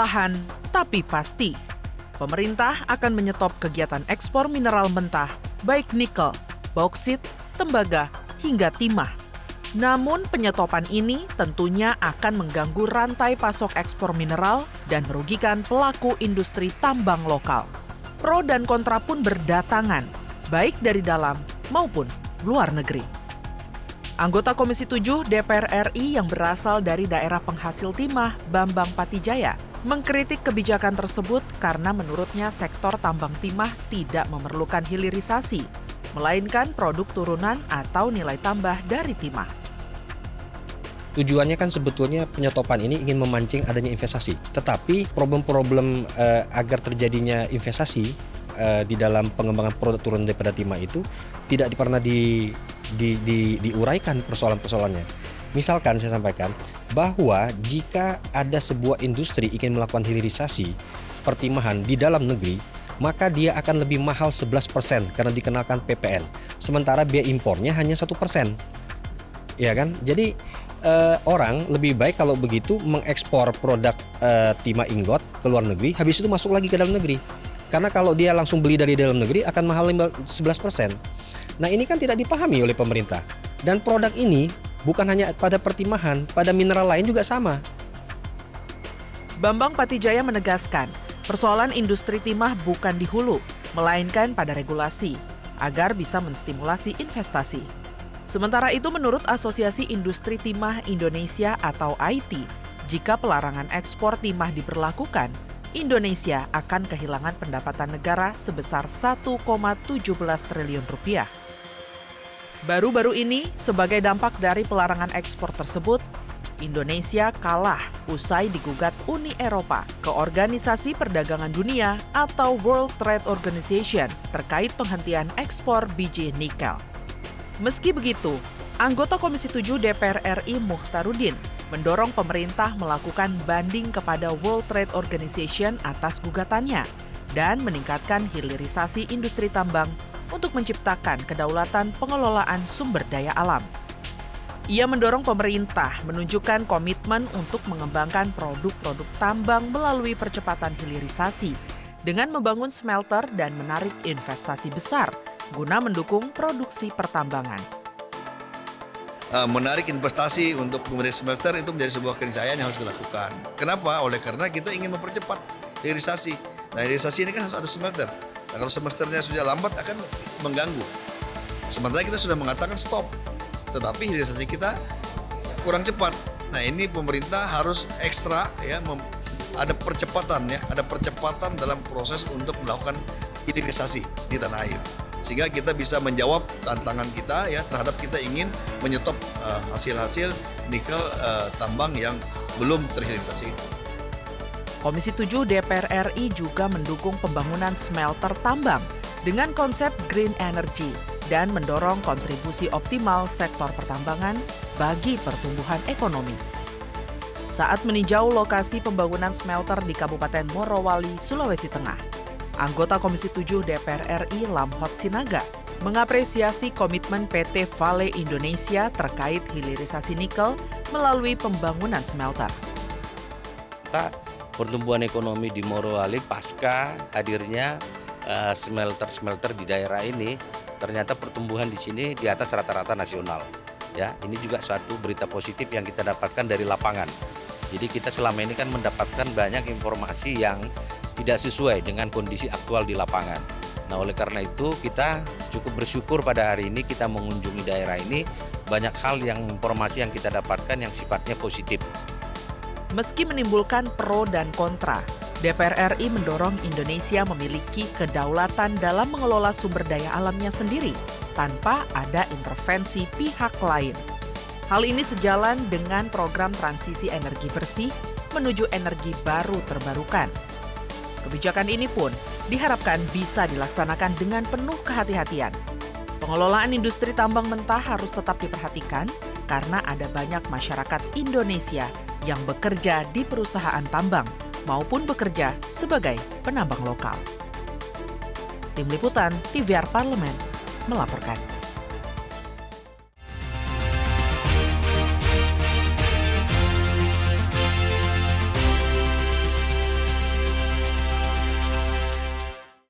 Perlahan tapi pasti, pemerintah akan menyetop kegiatan ekspor mineral mentah, baik nikel, bauksit, tembaga, hingga timah. Namun penyetopan ini tentunya akan mengganggu rantai pasok ekspor mineral dan merugikan pelaku industri tambang lokal. Pro dan kontra pun berdatangan, baik dari dalam maupun luar negeri. Anggota Komisi 7 DPR RI yang berasal dari daerah penghasil timah, Bambang Patijaya, mengkritik kebijakan tersebut karena menurutnya sektor tambang timah tidak memerlukan hilirisasi, melainkan produk turunan atau nilai tambah dari timah. Tujuannya kan sebetulnya penyetopan ini ingin memancing adanya investasi. Tetapi problem-problem agar terjadinya investasi di dalam pengembangan produk turunan daripada timah itu tidak pernah diuraikan persoalan-persoalannya. Misalkan saya sampaikan bahwa jika ada sebuah industri ingin melakukan hilirisasi pertimahan di dalam negeri, maka dia akan lebih mahal 11% karena dikenakan PPN. Sementara biaya impornya hanya 1%. Ya kan? Jadi orang lebih baik kalau begitu mengekspor produk timah ingot ke luar negeri, habis itu masuk lagi ke dalam negeri. Karena kalau dia langsung beli dari dalam negeri akan mahal 11%. Nah ini kan tidak dipahami oleh pemerintah. Dan produk ini bukan hanya pada pertimahan, pada mineral lain juga sama. Bambang Patijaya menegaskan, persoalan industri timah bukan di hulu, melainkan pada regulasi, agar bisa menstimulasi investasi. Sementara itu menurut Asosiasi Industri Timah Indonesia atau AITI, jika pelarangan ekspor timah diberlakukan, Indonesia akan kehilangan pendapatan negara sebesar 1,17 triliun rupiah. Baru-baru ini, sebagai dampak dari pelarangan ekspor tersebut, Indonesia kalah usai digugat Uni Eropa ke Organisasi Perdagangan Dunia atau World Trade Organization terkait penghentian ekspor biji nikel. Meski begitu, anggota Komisi 7 DPR RI Mukhtaruddin mendorong pemerintah melakukan banding kepada World Trade Organization atas gugatannya dan meningkatkan hilirisasi industri tambang untuk menciptakan kedaulatan pengelolaan sumber daya alam. Ia mendorong pemerintah menunjukkan komitmen untuk mengembangkan produk-produk tambang melalui percepatan hilirisasi dengan membangun smelter dan menarik investasi besar guna mendukung produksi pertambangan. Menarik investasi untuk pemberian smelter itu menjadi sebuah keniscayaan yang harus dilakukan. Kenapa? Oleh karena kita ingin mempercepat hilirisasi. Nah, hilirisasi ini kan harus ada smelter. Nah, kalau smelternya sudah lambat akan mengganggu. Sementara kita sudah mengatakan stop, tetapi hilirisasi kita kurang cepat. Nah, ini pemerintah harus ekstra ya, ada percepatan ya, ada percepatan dalam proses untuk melakukan hilirisasi di tanah air. Sehingga kita bisa menjawab tantangan kita ya terhadap kita ingin menyetop hasil-hasil nikel tambang yang belum terhilirisasi. Komisi 7 DPR RI juga mendukung pembangunan smelter tambang dengan konsep green energy dan mendorong kontribusi optimal sektor pertambangan bagi pertumbuhan ekonomi. Saat meninjau lokasi pembangunan smelter di Kabupaten Morowali, Sulawesi Tengah, anggota Komisi 7 DPR RI Lamhot Sinaga mengapresiasi komitmen PT Vale Indonesia terkait hilirisasi nikel melalui pembangunan smelter. Pertumbuhan ekonomi di Morowali pasca hadirnya smelter-smelter di daerah ini, ternyata pertumbuhan di sini di atas rata-rata nasional. Ya, ini juga suatu berita positif yang kita dapatkan dari lapangan. Jadi kita selama ini kan mendapatkan banyak informasi yang tidak sesuai dengan kondisi aktual di lapangan. Nah, oleh karena itu kita cukup bersyukur pada hari ini kita mengunjungi daerah ini, banyak hal yang informasi yang kita dapatkan yang sifatnya positif. Meski menimbulkan pro dan kontra, DPR RI mendorong Indonesia memiliki kedaulatan dalam mengelola sumber daya alamnya sendiri tanpa ada intervensi pihak lain. Hal ini sejalan dengan program transisi energi bersih menuju energi baru terbarukan. Kebijakan ini pun diharapkan bisa dilaksanakan dengan penuh kehati-hatian. Pengelolaan industri tambang mentah harus tetap diperhatikan karena ada banyak masyarakat Indonesia yang bekerja di perusahaan tambang maupun bekerja sebagai penambang lokal. Tim Liputan TVR Parlemen melaporkan.